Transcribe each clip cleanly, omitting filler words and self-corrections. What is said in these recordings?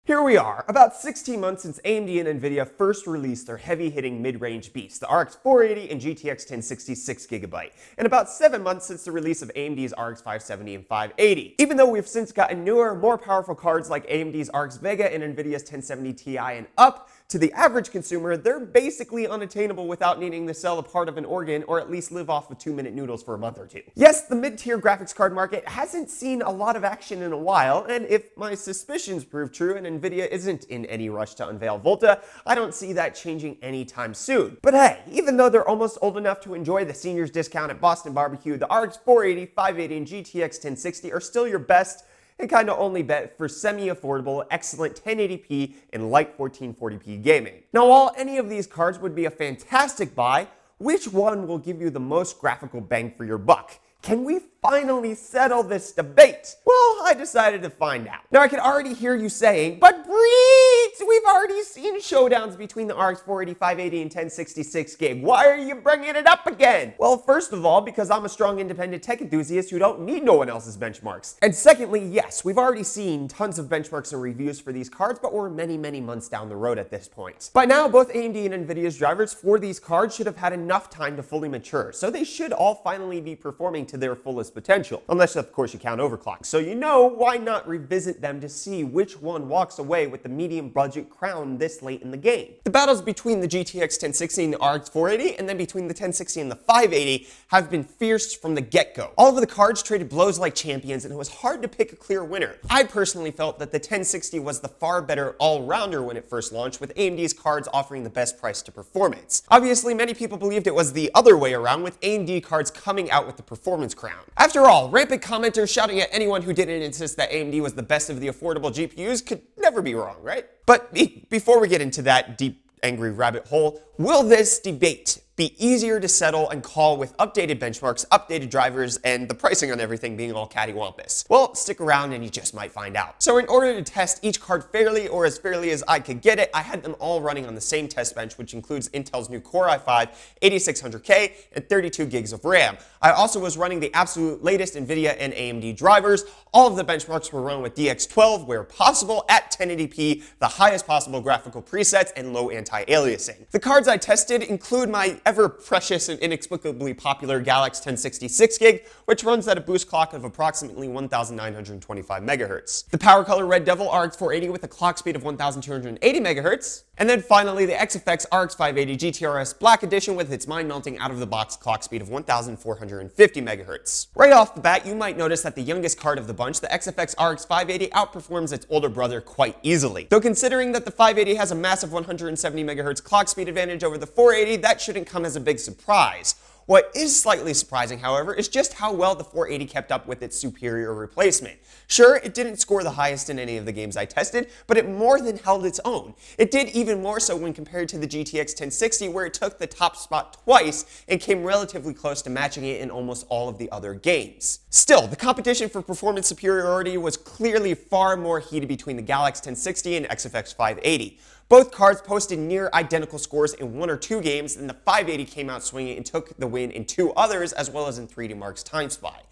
Here we are, about 16 months since AMD and Nvidia first released their heavy-hitting mid-range beasts, the RX 480 and GTX 1060 6GB, and about 7 months since the release of AMD's RX 570 and 580. Even though we've since gotten newer, more powerful cards like AMD's RX Vega and Nvidia's 1070 Ti and up, to the average consumer, they're basically unattainable without needing to sell a part of an organ or at least live off of 2-minute noodles for a month or two. Yes, the mid-tier graphics card market hasn't seen a lot of action in a while, and if my suspicions prove true and Nvidia isn't in any rush to unveil Volta, I don't see that changing anytime soon. But hey, even though they're almost old enough to enjoy the seniors discount at Boston Barbecue, the RX 480, 580, and GTX 1060 are still your best and kind of only bet for semi-affordable, excellent 1080p and light 1440p gaming. Now, while any of these cards would be a fantastic buy, which one will give you the most graphical bang for your buck? Can we finally settle this debate? Well, I decided to find out. Now, I can already hear you saying, but Breeds, we've already seen showdowns between the RX 480, 580, and 1066 gig. Why are you bringing it up again? Well, first of all, because I'm a strong independent tech enthusiast who don't need no one else's benchmarks. And secondly, yes, we've already seen tons of benchmarks and reviews for these cards, but we're many, many months down the road at this point. By now, both AMD and Nvidia's drivers for these cards should have had enough time to fully mature, so they should all finally be performing to their fullest potential, unless of course you count overclock. So you know, why not revisit them to see which one walks away with the medium budget crown this late in the game. The battles between the GTX 1060 and the RX 480, and then between the 1060 and the 580, have been fierce from the get-go. All of the cards traded blows like champions, and it was hard to pick a clear winner. I personally felt that the 1060 was the far better all-rounder when it first launched, with AMD's cards offering the best price to performance. Obviously, many people believed it was the other way around, with AMD cards coming out with the performance crown. After all, rampant commenters shouting at anyone who didn't insist that AMD was the best of the affordable GPUs could never be wrong, right? But before we get into that deep, angry rabbit hole, will this debate be easier to settle and call with updated benchmarks, updated drivers, and the pricing on everything being all cattywampus? Well, stick around and you just might find out. So in order to test each card fairly, or as fairly as I could get it, I had them all running on the same test bench, which includes Intel's new Core i5 8600K and 32 gigs of RAM. I also was running the absolute latest Nvidia and AMD drivers. All of the benchmarks were run with DX12 where possible at 1080p, the highest possible graphical presets, and low anti-aliasing. The cards I tested include my ever-precious and inexplicably popular Galaxy 1060 6GB, which runs at a boost clock of approximately 1,925 MHz. The Power Color Red Devil RX 480 with a clock speed of 1,280 MHz. And then finally, the XFX RX 580 GTRS Black Edition with its mind-melting out-of-the-box clock speed of 1,450 MHz. Right off the bat, you might notice that the youngest card of the bunch, the XFX RX 580, outperforms its older brother quite easily. Though considering that the 580 has a massive 170 MHz clock speed advantage over the 480, that shouldn't come as a big surprise. What is slightly surprising, however, is just how well the 480 kept up with its superior replacement. Sure, it didn't score the highest in any of the games I tested, but it more than held its own. It did even more so when compared to the GTX 1060, where it took the top spot twice and came relatively close to matching it in almost all of the other games. Still, the competition for performance superiority was clearly far more heated between the Galaxy 1060 and XFX 580. Both cards posted near identical scores in 1 or 2 games, and the 580 came out swinging and took the win in 2 others, as well as in 3D Mark's Time Spy.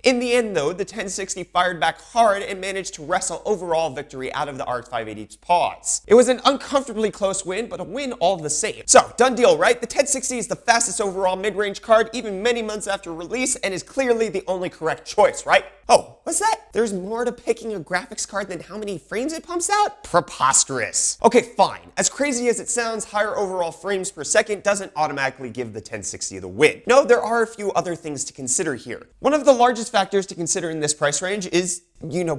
In the end, though, the 1060 fired back hard and managed to wrestle overall victory out of the RX 580's paws. It was an uncomfortably close win, but a win all the same. So, done deal, right? The 1060 is the fastest overall mid-range card, even many months after release, and is clearly the only correct choice, right? Oh, what's that? There's more to picking a graphics card than how many frames it pumps out? Preposterous. Okay, fine. As crazy as it sounds, higher overall frames per second doesn't automatically give the 1060 the win. No, there are a few other things to consider here. One of the largest factors to consider in this price range is,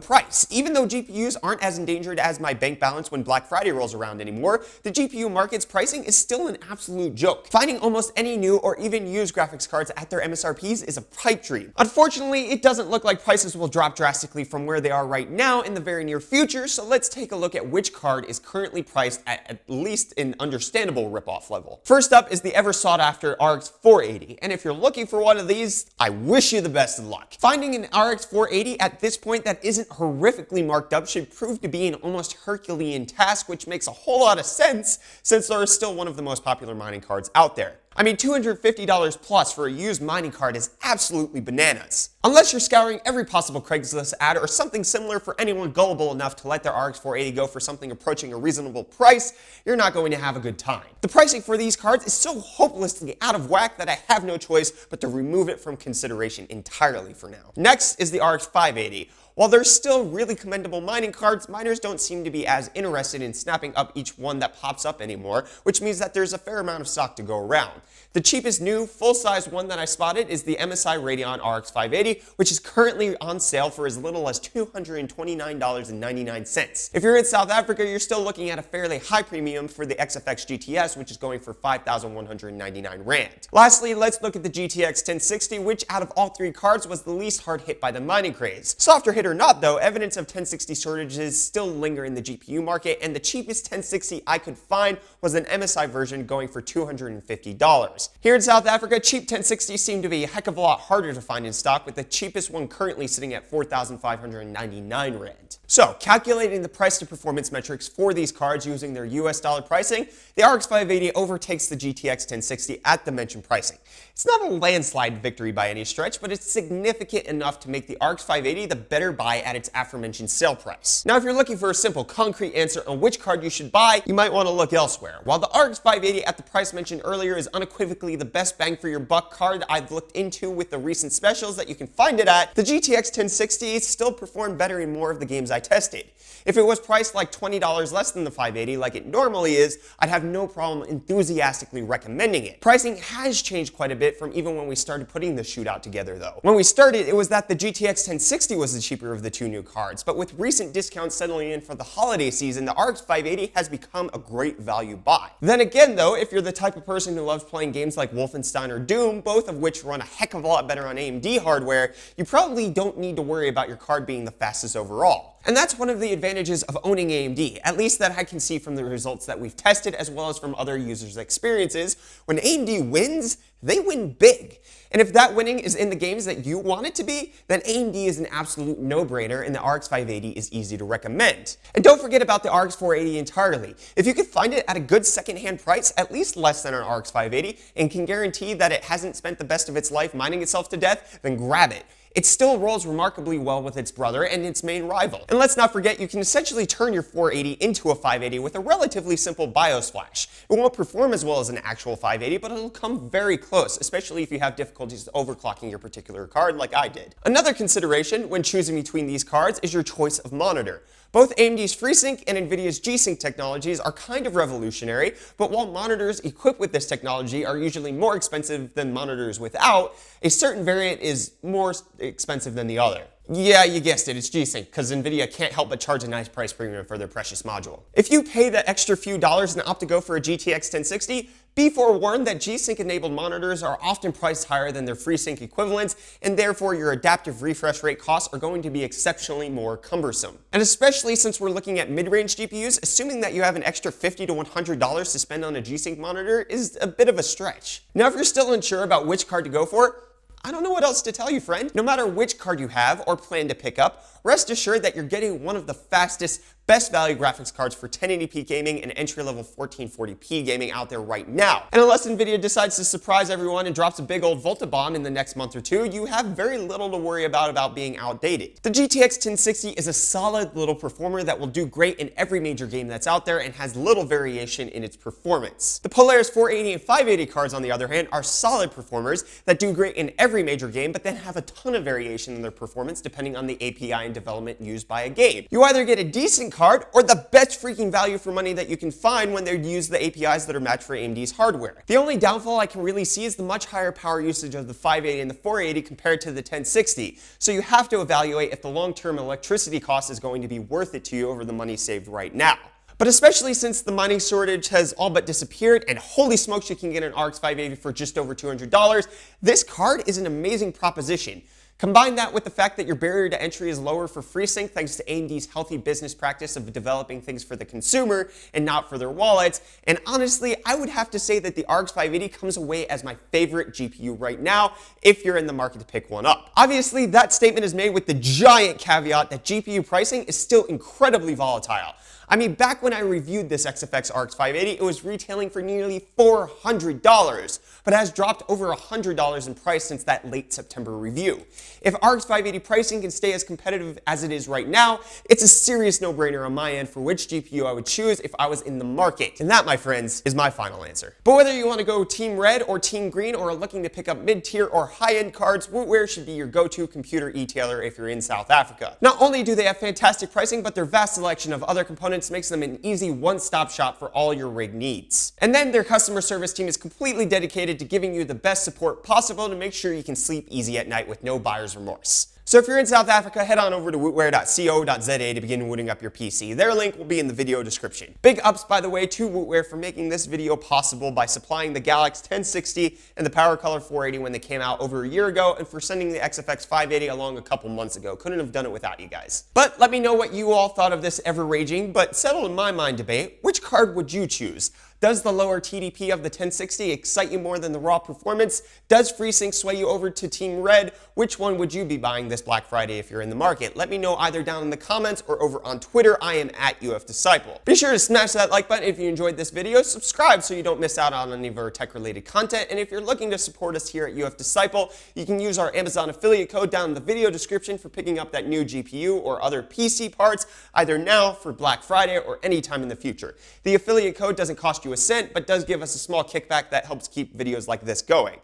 price. Even though GPUs aren't as endangered as my bank balance when Black Friday rolls around anymore, the GPU market's pricing is still an absolute joke. Finding almost any new or even used graphics cards at their MSRPs is a pipe dream. Unfortunately, it doesn't look like prices will drop drastically from where they are right now in the very near future, so let's take a look at which card is currently priced at least an understandable ripoff level. First up is the ever sought after RX 480, and if you're looking for one of these, I wish you the best of luck. Finding an RX 480 at this point that isn't horrifically marked up should prove to be an almost Herculean task, which makes a whole lot of sense since they are still one of the most popular mining cards out there. I mean, $250 plus for a used mining card is absolutely bananas. Unless you're scouring every possible Craigslist ad or something similar for anyone gullible enough to let their RX 480 go for something approaching a reasonable price, you're not going to have a good time. The pricing for these cards is so hopelessly out of whack that I have no choice but to remove it from consideration entirely for now. Next is the RX 580. While they're still really commendable mining cards, miners don't seem to be as interested in snapping up each one that pops up anymore, which means that there's a fair amount of stock to go around. The cheapest new, full-size one that I spotted is the MSI Radeon RX 580, which is currently on sale for as little as $229.99. If you're in South Africa, you're still looking at a fairly high premium for the XFX GTS, which is going for 5,199 Rand. Lastly, let's look at the GTX 1060, which out of all three cards was the least hard hit by the mining craze. Softer hit or not though, evidence of 1060 shortages still linger in the GPU market, and the cheapest 1060 I could find was an MSI version going for $250. Here in South Africa, cheap 1060s seem to be a heck of a lot harder to find in stock, with the cheapest one currently sitting at 4,599 Rand. So, calculating the price to performance metrics for these cards using their US dollar pricing, the RX 580 overtakes the GTX 1060 at the mentioned pricing. It's not a landslide victory by any stretch, but it's significant enough to make the RX 580 the better buy at its aforementioned sale price. Now, if you're looking for a simple, concrete answer on which card you should buy, you might want to look elsewhere. While the RX 580 at the price mentioned earlier is unequivocally the best bang for your buck card I've looked into with the recent specials that you can find it at, the GTX 1060 still performed better in more of the games I tested. If it was priced like $20 less than the 580 like it normally is, I'd have no problem enthusiastically recommending it. Pricing has changed quite a bit from even when we started putting the shootout together though. When we started, it was that the GTX 1060 was the cheaper of the two new cards, but with recent discounts settling in for the holiday season, the RX 580 has become a great value buy. Then again though, if you're the type of person who loves playing games like Wolfenstein or Doom, both of which run a heck of a lot better on AMD hardware, you probably don't need to worry about your card being the fastest overall. And that's one of the advantages of owning AMD, at least that I can see from the results that we've tested as well as from other users' experiences. When AMD wins, they win big. And if that winning is in the games that you want it to be, then AMD is an absolute no-brainer and the RX 580 is easy to recommend. And don't forget about the RX 480 entirely. If you could find it at a good second-hand price, at least less than an RX 580, and can guarantee that it hasn't spent the best of its life mining itself to death, then grab it. It still rolls remarkably well with its brother and its main rival. And let's not forget, you can essentially turn your 480 into a 580 with a relatively simple BIOS flash. It won't perform as well as an actual 580, but it'll come very close, especially if you have difficulties overclocking your particular card like I did. Another consideration when choosing between these cards is your choice of monitor. Both AMD's FreeSync and NVIDIA's G-Sync technologies are kind of revolutionary, but while monitors equipped with this technology are usually more expensive than monitors without, a certain variant is more expensive than the other. Yeah, you guessed it, it's G-Sync, because NVIDIA can't help but charge a nice price premium for their precious module. If you pay the extra few dollars and opt to go for a GTX 1060, be forewarned that G-Sync enabled monitors are often priced higher than their FreeSync equivalents, and therefore your adaptive refresh rate costs are going to be exceptionally more cumbersome. And especially since we're looking at mid-range GPUs, assuming that you have an extra $50 to $100 to spend on a G-Sync monitor is a bit of a stretch. Now, if you're still unsure about which card to go for, I don't know what else to tell you, friend. No matter which card you have or plan to pick up, rest assured that you're getting one of the fastest, best value graphics cards for 1080p gaming and entry-level 1440p gaming out there right now. And unless NVIDIA decides to surprise everyone and drops a big old Volta bomb in the next month or two, you have very little to worry about being outdated. The GTX 1060 is a solid little performer that will do great in every major game that's out there and has little variation in its performance. The Polaris 480 and 580 cards, on the other hand, are solid performers that do great in every major game, but then have a ton of variation in their performance depending on the API and development used by a game. You either get a decent card or the best freaking value for money that you can find when they use the APIs that are matched for AMD's hardware. The only downfall I can really see is the much higher power usage of the 580 and the 480 compared to the 1060. So you have to evaluate if the long-term electricity cost is going to be worth it to you over the money saved right now. But especially since the mining shortage has all but disappeared, and holy smokes, you can get an RX 580 for just over $200, this card is an amazing proposition. Combine that with the fact that your barrier to entry is lower for FreeSync thanks to AMD's healthy business practice of developing things for the consumer and not for their wallets, and honestly, I would have to say that the RX 580 comes away as my favorite GPU right now if you're in the market to pick one up. Obviously, that statement is made with the giant caveat that GPU pricing is still incredibly volatile. I mean, back when I reviewed this XFX RX 580, it was retailing for nearly $400, but has dropped over $100 in price since that late September review. If RX 580 pricing can stay as competitive as it is right now, it's a serious no-brainer on my end for which GPU I would choose if I was in the market. And that, my friends, is my final answer. But whether you want to go Team Red or Team Green, or are looking to pick up mid-tier or high-end cards, Wootware should be your go-to computer e-tailer if you're in South Africa. Not only do they have fantastic pricing, but their vast selection of other components makes them an easy one-stop shop for all your rig needs. And then their customer service team is completely dedicated to giving you the best support possible to make sure you can sleep easy at night with no buyer's remorse. So if you're in South Africa, head on over to wootware.co.za to begin booting up your PC. Their link will be in the video description. Big ups, by the way, to Wootware for making this video possible by supplying the Galax 1060 and the Power Color 480 when they came out over a year ago, and for sending the XFX 580 along a couple months ago. Couldn't have done it without you guys. But let me know what you all thought of this ever-raging, but settled in my mind debate. Which card would you choose? Does the lower TDP of the 1060 excite you more than the raw performance? Does FreeSync sway you over to Team Red? Which one would you be buying this Black Friday if you're in the market? Let me know either down in the comments or over on Twitter. I am at UFDisciple. Be sure to smash that like button if you enjoyed this video. Subscribe so you don't miss out on any of our tech-related content. And if you're looking to support us here at UFDisciple, you can use our Amazon affiliate code down in the video description for picking up that new GPU or other PC parts, either now for Black Friday or anytime in the future. The affiliate code doesn't cost you a cent, but does give us a small kickback that helps keep videos like this going.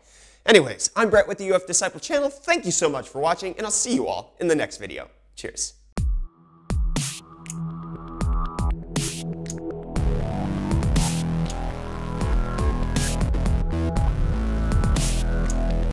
Anyways, I'm Brett with the UFDisciple channel. Thank you so much for watching, and I'll see you all in the next video. Cheers.